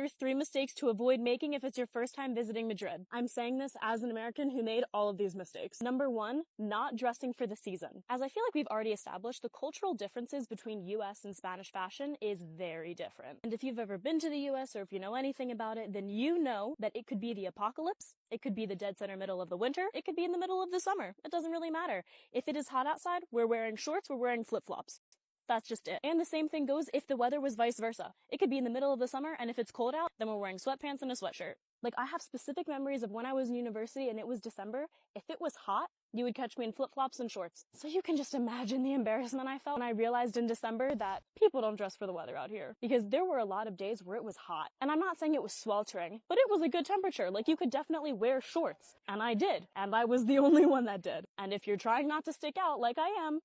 Here are 3 mistakes to avoid making if it's your first time visiting Madrid. I'm saying this as an American who made all of these mistakes. Number 1, not dressing for the season. As I feel like we've already established, the cultural differences between US and Spanish fashion is very different. And if you've ever been to the US or if you know anything about it, then you know that it could be the apocalypse, it could be the dead center middle of the winter, it could be in the middle of the summer. It doesn't really matter. If it is hot outside, we're wearing shorts, we're wearing flip-flops. That's just it. And the same thing goes if the weather was vice versa. It could be in the middle of the summer, and if it's cold out, then we're wearing sweatpants and a sweatshirt. Like, I have specific memories of when I was in university and it was December. If it was hot, you would catch me in flip-flops and shorts. So you can just imagine the embarrassment I felt when I realized in December that people don't dress for the weather out here. Because there were a lot of days where it was hot. And I'm not saying it was sweltering, but it was a good temperature. Like, you could definitely wear shorts. And I did. And I was the only one that did. And if you're trying not to stick out like I am,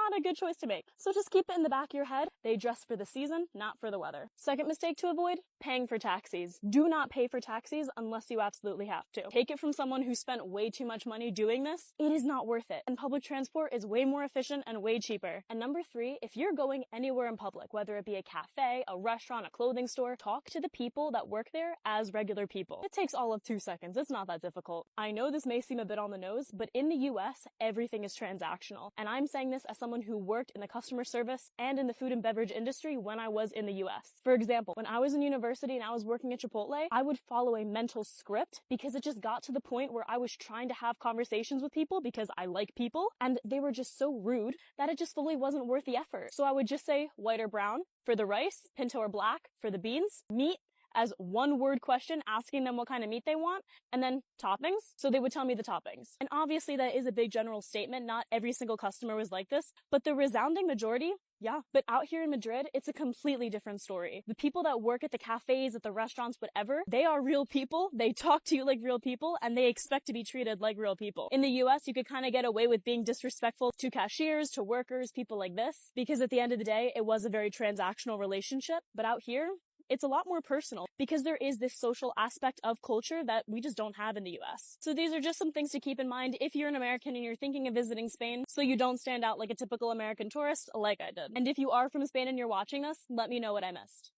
not a good choice to make. So just keep it in the back of your head. They dress for the season, not for the weather. Second mistake to avoid, paying for taxis. Do not pay for taxis unless you absolutely have to. Take it from someone who spent way too much money doing this. It is not worth it. And public transport is way more efficient and way cheaper. And number 3, if you're going anywhere in public, whether it be a cafe, a restaurant, a clothing store, talk to the people that work there as regular people. It takes all of 2 seconds. It's not that difficult. I know this may seem a bit on the nose, but in the US, everything is transactional. And I'm saying this as someone who worked in the customer service and in the food and beverage industry when I was in the US. For example, when I was in university and I was working at Chipotle, I would follow a mental script because it just got to the point where I was trying to have conversations with people because I like people, and they were just so rude that it just fully wasn't worth the effort. So I would just say white or brown for the rice, pinto or black for the beans, meat as one word question, asking them what kind of meat they want, and then toppings. So they would tell me the toppings. And obviously that is a big general statement. Not every single customer was like this, but the resounding majority, yeah. But out here in Madrid, it's a completely different story. The people that work at the cafes, at the restaurants, whatever, they are real people. They talk to you like real people, and they expect to be treated like real people. In the US, you could kind of get away with being disrespectful to cashiers, to workers, people like this, because at the end of the day, it was a very transactional relationship. But out here, it's a lot more personal because there is this social aspect of culture that we just don't have in the US. So these are just some things to keep in mind if you're an American and you're thinking of visiting Spain, so you don't stand out like a typical American tourist like I did. And if you are from Spain and you're watching this, let me know what I missed.